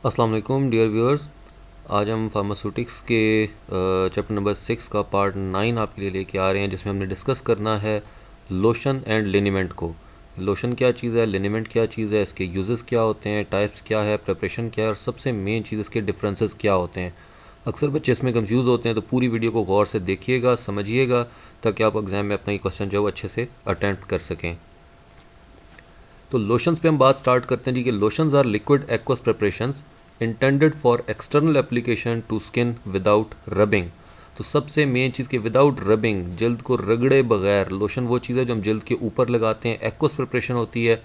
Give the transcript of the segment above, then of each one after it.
अस्सलाम वालेकुम dear viewers. आज हम फार्मास्यूटिक्स के चैप्टर नंबर 6 का पार्ट 9 आपके लिए लेके आ रहे हैं, जिसमें हमने डिस्कस करना है लोशन एंड लिनीमेंट को। लोशन क्या चीज़ है, लिनीमेंट क्या चीज़ है, इसके यूजेस क्या होते हैं, टाइप्स क्या है, प्रिपरेशन क्या है, और सबसे मेन चीज़ इसके डिफरेंसेस क्या होते हैं। अक्सर बच्चे इसमें कंफ्यूज होते हैं, तो पूरी वीडियो को गौर से देखिएगा, समझिएगा, ताकि आप एग्ज़ाम में अपना ये क्वेश्चन जो है वो अच्छे से अटेम्प्ट कर सकें। तो लोशंस पे हम बात स्टार्ट करते हैं जी कि lotions are liquid aqueous preparations intended for external application to skin without rubbing. तो सबसे मेन चीज़ कि विदाउट रबिंग, जल्द को रगड़े बगैर, लोशन वो चीज़ है जो हम जल्द के ऊपर लगाते हैं। एक्वस प्रिपरेशन होती है,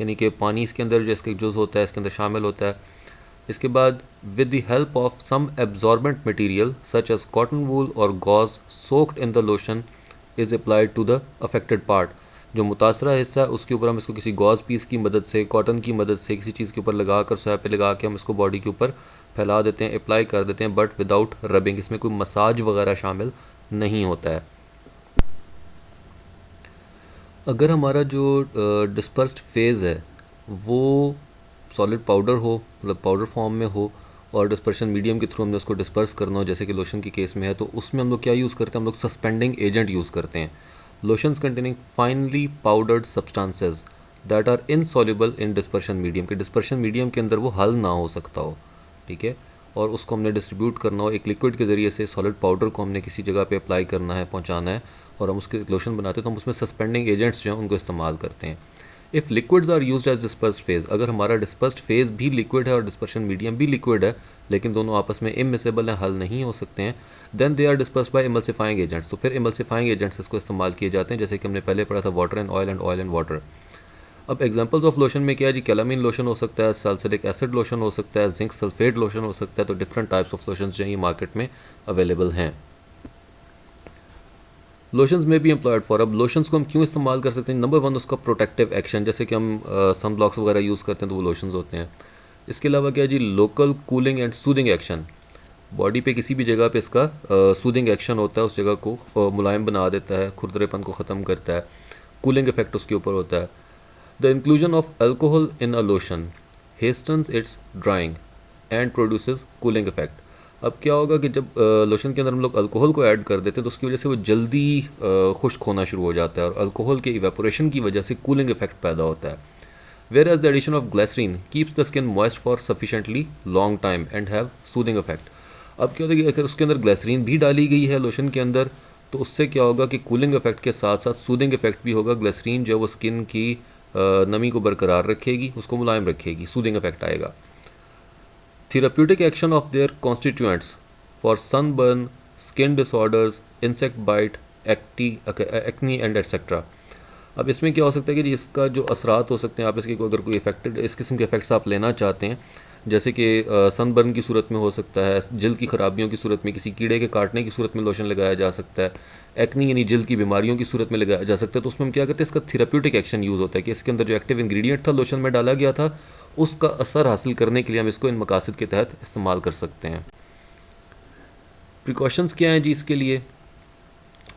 यानी कि पानी इसके अंदर जो इसके जुज़ होता है इसके अंदर शामिल होता है। इसके बाद with the help of some absorbent material such as cotton wool और gauze soaked in the lotion is applied to the affected part. जो मुतासरा हिस्सा है उसके ऊपर हम इसको किसी गॉज पीस की मदद से, कॉटन की मदद से, किसी चीज़ के ऊपर लगा कर, स्वैप पे लगा के हम इसको बॉडी के ऊपर फैला देते हैं, अप्लाई कर देते हैं, बट विदाउट रबिंग। इसमें कोई मसाज वगैरह शामिल नहीं होता है। अगर हमारा जो डिस्पर्स्ड फेज़ है वो सॉलिड पाउडर हो, मतलब पाउडर फॉर्म में हो, और डिस्पर्शन मीडियम के थ्रू हमने उसको डिस्पर्स करना हो, जैसे कि लोशन के केस में है, तो उसमें हम लोग क्या यूज़ करते हैं, हम लोग सस्पेंडिंग एजेंट यूज़ करते हैं। Lotions containing finely powdered substances that are insoluble in dispersion medium, के डिस्पर्शन मीडियम के अंदर वो हल ना हो सकता हो, ठीक है, और उसको हमने डिस्ट्रीब्यूट करना हो एक लिक्विड के ज़रिए से। सॉलिड पाउडर को हमने किसी जगह पे अप्लाई करना है, पहुंचाना है, और हम उसके लोशन बनाते हैं, तो हम उसमें सस्पेंडिंग एजेंट्स जो हैं उनको इस्तेमाल करते हैं। If liquids are used as dispersed phase, अगर हमारा डिस्पर्स्ड फेज़ भी लिक्विड है और डिस्पर्शन मीडियम भी लिक्विड है, लेकिन दोनों आपस में इमिसेबल हैं, हल नहीं हो सकते हैं, then they are dispersed by emulsifying agents. तो फिर इमल्सिफाइंग एजेंट्स इसको इस्तेमाल किए जाते हैं, जैसे कि हमने पहले पढ़ा था water and oil and water. अब एग्जांपल्स ऑफ लोशन में क्या है जी, कैलामीन लोशन हो सकता है, सल्फ्यूरिक एसिड लोशन हो सकता है, जिंक सल्फेट लोशन हो सकता है। तो डिफरेंट टाइप्स ऑफ लोशन जो हैं ये मार्केट में अवेलेबल हैं। लोशंस में भी एम्प्लॉयड फॉर, अब लोशंस को हम क्यों इस्तेमाल कर सकते हैं। नंबर वन, उसका प्रोटेक्टिव एक्शन, जैसे कि हम सन ब्लॉक्स वगैरह यूज़ करते हैं तो वो लोशंस होते हैं। इसके अलावा क्या है जी, local cooling and soothing action, body पे किसी भी जगह पे इसका सूदिंग एक्शन होता है, उस जगह को मुलायम बना देता है, खुरदरेपन को ख़त्म करता है, कूलिंग इफेक्ट उसके ऊपर होता है। The inclusion of alcohol in a lotion hastens its drying and produces cooling effect. अब क्या होगा कि जब लोशन के अंदर हम लोग अल्कोहल को ऐड कर देते हैं तो उसकी वजह से वो जल्दी खुश्क होना शुरू हो जाता है, और अल्कोहल के इवेपोरेशन की वजह से कूलिंग इफेक्ट पैदा होता है। Whereas the addition of glycerine keeps the skin moist for sufficiently long time and have soothing effect. अब क्या होता है कि अगर उसके अंदर ग्लिसरीन भी डाली गई है लोशन के अंदर, तो उससे क्या होगा कि कूलिंग इफेक्ट के साथ साथ सूदिंग इफेक्ट भी होगा। ग्लिसरीन जो है वो स्किन की नमी को बरकरार रखेगी, उसको मुलायम रखेगी, सूदिंग इफेक्ट आएगा। Therapeutic action of their constituents for sunburn, skin disorders, insect bite, acne and etcetera. अब इसमें क्या हो सकता है कि इसका जो असरात हो सकते हैं, आप इसके अगर कोई इफेक्टेड इस किस्म के इफेक्ट्स आप लेना चाहते हैं, जैसे कि सनबर्न की सूरत में हो सकता है, जल्द की ख़राबियों की सूरत में, किसी कीड़े के काटने की सूरत में लोशन लगाया जा सकता है, एक्नी यानी जल्द की बीमारियों की सूरत में लगाया जा सकता है। तो उसमें हम क्या करते हैं, इसका थेराप्यूटिक एक्शन यूज़ होता है कि इसके अंदर जो एक्टिव इंग्रेडिएंट था लोशन में डाला गया था, उसका असर हासिल करने के लिए हम इसको इन मकासद के तहत इस्तेमाल कर सकते हैं। प्रिकॉशंस क्या हैं जी इसके लिए,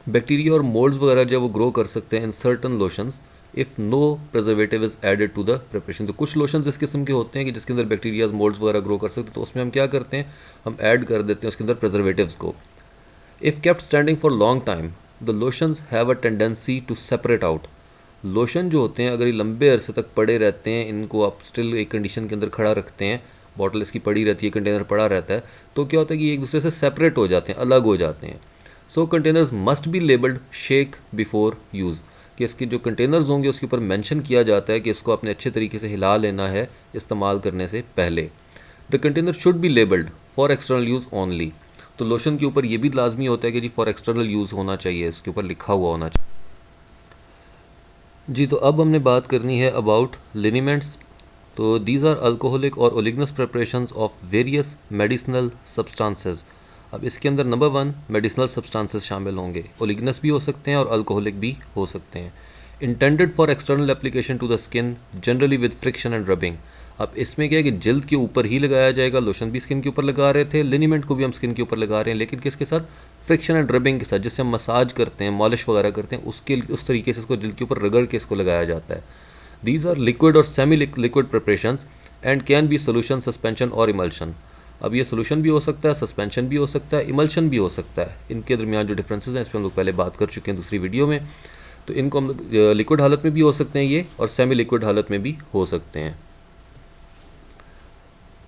बैक्टीरिया और मोल्ड्स वगैरह जो वो ग्रो कर सकते हैं in certain lotions if no preservative is added to the preparation. तो कुछ लोशंस इस किस्म के होते हैं कि जिसके अंदर बैक्टीरियाज, मोल्ड्स वगैरह ग्रो कर सकते हैं, तो उसमें हम क्या करते हैं, हम ऐड कर देते हैं उसके अंदर प्रिजर्वेटिव्स को। If kept standing for long time the lotions have a tendency to separate out. Lotion जो होते हैं अगर ये लंबे अरसे तक पड़े रहते हैं, इनको आप स्टिल एक कंडीशन के अंदर खड़ा रखते हैं, बॉटल इसकी पड़ी रहती है, कंटेनर पड़ा रहता है, तो क्या होता है कि एक दूसरे से सेपरेट हो जाते हैं, अलग हो जाते हैं। So containers must be labelled shake before use, कि इसके जो कंटेनर्स होंगे उसके ऊपर मेंशन किया जाता है कि इसको आपने अच्छे तरीके से हिला लेना है इस्तेमाल करने से पहले। The container should be labelled for external use only. तो लोशन के ऊपर ये भी लाजमी होता है कि जी फॉर एक्सटर्नल यूज़ होना चाहिए, इसके ऊपर लिखा हुआ होना चाहिए जी। तो अब हमने बात करनी है अबाउट लिनीमेंट्स। तो दीज आर अल्कोहलिक और oleaginous preparations of various medicinal substances. अब इसके अंदर नंबर वन मेडिसिनल सब्सटेंसेस शामिल होंगे, ओलिगनस भी हो सकते हैं और अल्कोहलिक भी हो सकते हैं। Intended for external application to the skin generally with friction and rubbing. अब इसमें क्या है कि जल्द के ऊपर ही लगाया जाएगा, लोशन भी स्किन के ऊपर लगा रहे थे, लिनीमेंट को भी हम स्किन के ऊपर लगा रहे हैं, लेकिन किसके साथ, फ्रिक्शन एंड रबिंग के साथ, जिससे हम मसाज करते हैं, मॉलिश वगैरह करते हैं, उसके उस तरीके से इसको जल्द के ऊपर रगड़ के इसको लगाया जाता है। These are liquid or semi-liquid preparations and can be solution, suspension और इमल्शन। अब ये सोल्यूशन भी हो सकता है, सस्पेंशन भी हो सकता है, इमल्शन भी हो सकता है। इनके दरमियान जो डिफरेंसेस हैं इस पर हम लोग पहले बात कर चुके हैं दूसरी वीडियो में। तो इनको हम लोग लिक्विड हालत में भी हो सकते हैं ये, और सेमी लिक्विड हालत में भी हो सकते हैं।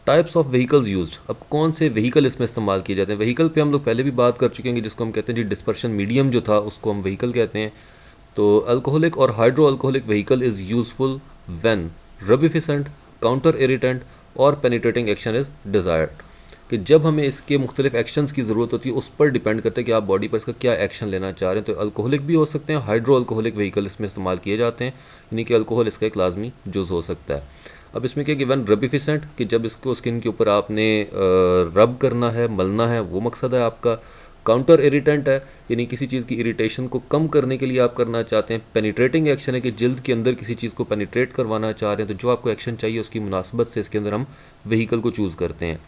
टाइप्स ऑफ व्हीकल्स यूज्ड, अब कौन से व्हीकल इसमें इस्तेमाल किए जाते हैं। व्हीकल पे हम लोग पहले भी बात कर चुके हैं, जिसको हम कहते हैं जी डिस्पर्शन मीडियम जो था उसको हम व्हीकल कहते हैं। तो अल्कोहलिक और hydro alcoholic vehicle is useful when rubefacient, counter irritant और पेनिट्रेटिंग एक्शन इज़ डिज़ायर्ड, कि जब हमें इसके मुख्तलिफ एक्शंस की ज़रूरत होती है उस पर डिपेंड करता है कि आप बॉडी पर इसका क्या एक्शन लेना चाह रहे हैं। तो अल्कोहलिक भी हो सकते हैं, हाइड्रो अल्कोहलिक व्हीकल इसमें इस्तेमाल किए जाते हैं, यानी कि अल्कोहल इसका एक लाजमी जुज़ हो सकता है। अब इसमें क्या कि वन रबिफिसेंट, कि जब इसको स्किन के ऊपर आपने रब करना है, मलना है, वो मकसद है आपका। काउंटर इरिटेंट है, यानी किसी चीज़ की इरिटेशन को कम करने के लिए आप करना चाहते हैं। पेनिट्रेटिंग एक्शन है कि जल्द के अंदर किसी चीज़ को पेनिट्रेट करवाना चाह रहे हैं, तो जो आपको एक्शन चाहिए उसकी मुनासबत से इसके अंदर हम व्हीकल को चूज़ करते हैं।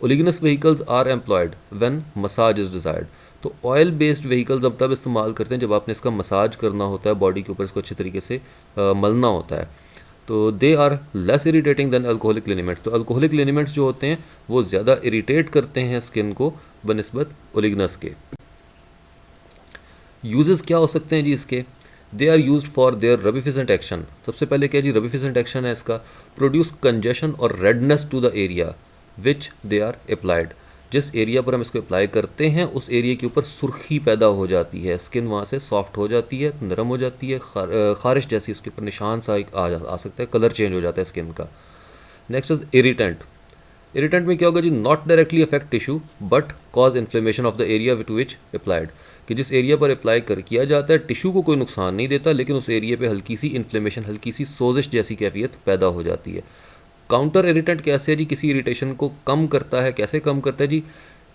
Oleaginous vehicles are employed when massage is desired, तो ऑयल बेस्ड व्हीकल्स अब तब इस्तेमाल करते हैं जब आपने इसका मसाज करना होता है, बॉडी के ऊपर इसको अच्छे तरीके से मलना होता है। तो they are less irritating than alcoholic liniments, तो अल्कोहलिक लिनिमेंट्स जो होते हैं वो ज़्यादा इरीटेट करते हैं स्किन को बनिस्बत ओलिगनस के। यूजेस क्या हो सकते हैं जी इसके, they are used for their rubefacient action. सबसे पहले क्या जी रबिफिसेंट एक्शन है इसका, प्रोड्यूस कंजेशन और redness to the area which they are applied, जिस एरिया पर हम इसको अप्लाई करते हैं उस एरिया के ऊपर सुर्खी पैदा हो जाती है, स्किन वहाँ से सॉफ्ट हो जाती है, नरम हो जाती है, खारिश जैसी उसके ऊपर निशान सा आ सकता है, कलर चेंज हो जाता है स्किन का। Next is irritant. इरिटेंट में क्या होगा जी, not directly affect tissue but cause inflammation of the area to which applied, कि जिस एरिया पर अप्लाई किया जाता है टिश्यू को कोई नुकसान नहीं देता, लेकिन उस एरिया पे हल्की सी इन्फ्लेमेशन, हल्की सी सोजिश जैसी कैफियत पैदा हो जाती है। काउंटर इरिटेंट कैसे है जी, किसी इरिटेशन को कम करता है। कैसे कम करता है जी,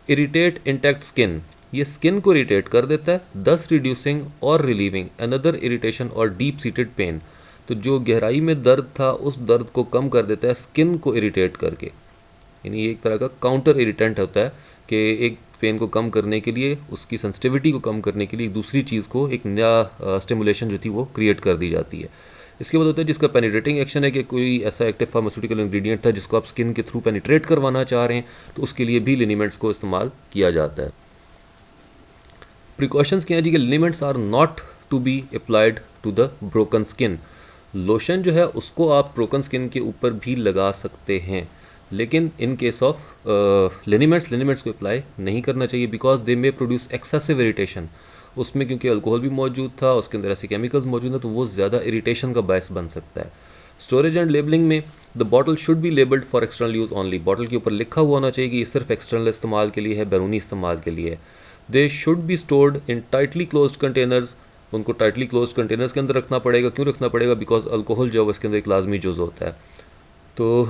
इरिटेट इंटैक्ट स्किन, ये स्किन को इरिटेट कर देता है, दस रिड्यूसिंग और रिलीविंग अनदर इरिटेशन और डीप सीटेड पेन, तो जो गहराई में दर्द था उस दर्द को कम कर देता है स्किन को इरिटेट करके। यानी ये एक तरह का काउंटर इरिटेंट होता है कि एक पेन को कम करने के लिए, उसकी सेंसिटिविटी को कम करने के लिए दूसरी चीज़ को, एक नया स्टिमुलेशन जो थी वो क्रिएट कर दी जाती है। इसके बाद होता है जिसका पेनिट्रेटिंग एक्शन है, कि कोई ऐसा एक्टिव फार्मास्यूटिकल इंग्रेडिएंट था जिसको आप स्किन के थ्रू पेनिट्रेट करवाना चाह रहे हैं, तो उसके लिए भी लिनीमेंट्स को इस्तेमाल किया जाता है। प्रिकॉशंस क्या है जी, कि liniments are not to be applied to the broken skin. Lotion जो है उसको आप ब्रोकन स्किन के ऊपर भी लगा सकते हैं, लेकिन इन केस ऑफ लिनीमेंट्स को अप्लाई नहीं करना चाहिए, because they may produce excessive irritation. उसमें क्योंकि अल्कोहल भी मौजूद था, उसके अंदर ऐसे केमिकल्स मौजूद हैं, तो वो ज़्यादा इरिटेशन का बायस बन सकता है। स्टोरेज एंड लेबलिंग में the bottle should be labelled for external use only, bottle के ऊपर लिखा हुआ होना चाहिए कि ये सिर्फ एक्सटर्नल इस्तेमाल के लिए है, बैरूनी इस्तेमाल के लिए है। They should be stored in tightly closed containers, उनको टाइटली क्लोज्ड कंटेनर्स के अंदर रखना पड़ेगा। क्यों रखना पड़ेगा, बिकॉज अल्कोहल जो है इसके अंदर एक लाजमी जुज़ होता है। तो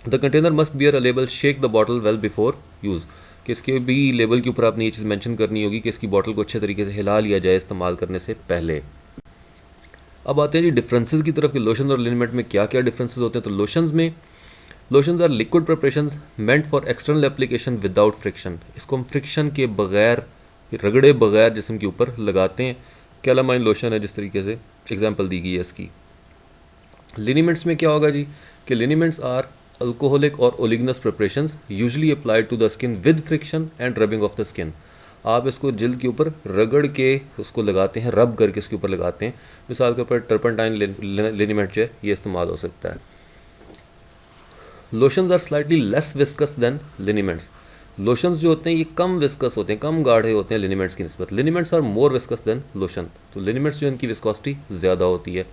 the container must bear a label shake the bottle well before use, कि इसके भी लेबल के ऊपर आपने ये चीज़ मेंशन करनी होगी कि इसकी बॉटल को अच्छे तरीके से हिला लिया जाए इस्तेमाल करने से पहले। अब आते हैं जी डिफरेंसेस की तरफ कि लोशन और लिनीमेंट में क्या क्या डिफरेंसेस होते हैं। तो lotions are liquid preparations meant for external application without friction, इसको हम फ्रिक्शन के बगैर, रगड़े बगैर जिस्म के ऊपर लगाते हैं। कैलामाइन लोशन है जिस तरीके से एग्जाम्पल दी गई है इसकी। लिनीमेंट्स में क्या होगा जी, कि लिनीमेंट्स आर अल्कोहलिक और oleaginous preparations usually applied to the skin with friction and rubbing of the skin. आप इसको जल्द के ऊपर रगड़ के उसको लगाते हैं, रब करके इसके ऊपर लगाते हैं। मिसाल के ऊपर टर्पेंटाइन लिनीमेंट जो है ये इस्तेमाल हो सकता है। Lotions are slightly less viscous than liniments, lotions जो होते हैं ये कम विस्कस होते हैं, कम गाढ़े होते हैं लिनीमेंट्स की निस्बत। Liniments are more viscous than lotion, तो लिनीमेंट्स जो इनकी विस्कोसिटी ज़्यादा होती है।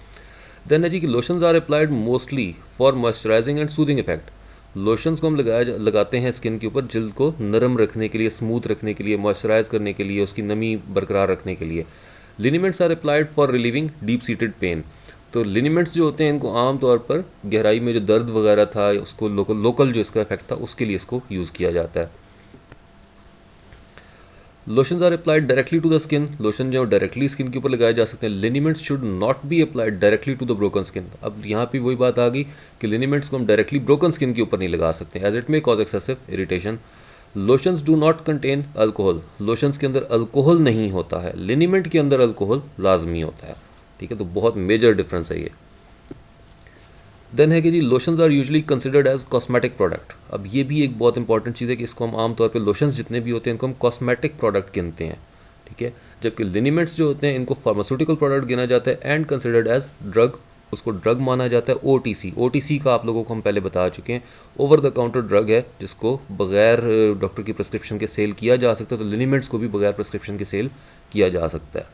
देन है जी कि lotions are applied mostly for moisturising and soothing effect, lotions को हम लगाते हैं स्किन के ऊपर जल्द को नरम रखने के लिए, स्मूथ रखने के लिए, मॉइस्चराइज करने के लिए, उसकी नमी बरकरार रखने के लिए। Liniments are applied for relieving deep seated pain, तो लिनीमेंट्स जो होते हैं इनको आम तौर पर गहराई में जो दर्द वगैरह था उसको लोकल जो इसका इफेक्ट था उसके लिए इसको यूज़ किया जाता है। Lotions are applied directly to the skin, lotion जो डायरेक्टली स्किन के ऊपर लगाए जा सकते हैं। Liniments should not be applied directly to the broken skin, अब यहाँ पे वही बात आ गई कि लिनीमेंट्स को हम डायरेक्टली ब्रोकन स्किन के ऊपर नहीं लगा सकते, as it may cause excessive irritation. Lotions do not contain alcohol, lotions के अंदर अल्कोहल नहीं होता है, लिनीमेंट के अंदर अल्कोहल लाजमी होता है। ठीक है, तो बहुत मेजर डिफरेंस है ये। देन है कि जी lotions are usually considered as cosmetic product. अब ये भी एक बहुत इंपॉर्टेंट चीज़ है कि इसको हम आमतौर पे लोशंस जितने भी होते हैं इनको हम कॉस्मेटिक प्रोडक्ट गिनते हैं, ठीक है। जबकि लिनीमेंट्स जो होते हैं इनको फार्मास्यूटिकल प्रोडक्ट गिना जाता है एंड कंसिडर्ड एज ड्रग, उसको ड्रग माना जाता है। ओटीसी, ओटीसी का आप लोगों को हम पहले बता चुके हैं, ओवर द काउंटर ड्रग है जिसको बगैर डॉक्टर की प्रिस्क्रिप्शन के सेल किया जा सकता है, तो लिनीमेंट्स को भी बगैर प्रिस्क्रिप्शन के सेल किया जा सकता है।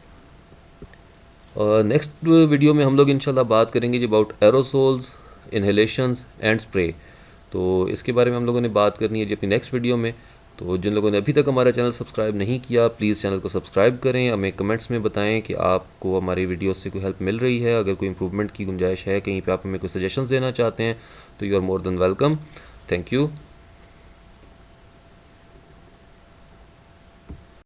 नेक्स्ट वीडियो में हम लोग इंशाल्लाह बात करेंगे जी अबाउट एरोसोल्स, इन्हेलेशंस एंड स्प्रे। तो इसके बारे में हम लोगों ने बात करनी है जी अपनी नेक्स्ट वीडियो में। तो जिन लोगों ने अभी तक हमारा चैनल सब्सक्राइब नहीं किया, प्लीज़ चैनल को सब्सक्राइब करें, हमें कमेंट्स में बताएं कि आपको हमारी वीडियो से कोई हेल्प मिल रही है। अगर कोई इंप्रूवमेंट की गुंजाइश है, कहीं पे आप हमें कोई सजेशंस देना चाहते हैं, तो you are more than welcome. Thank you.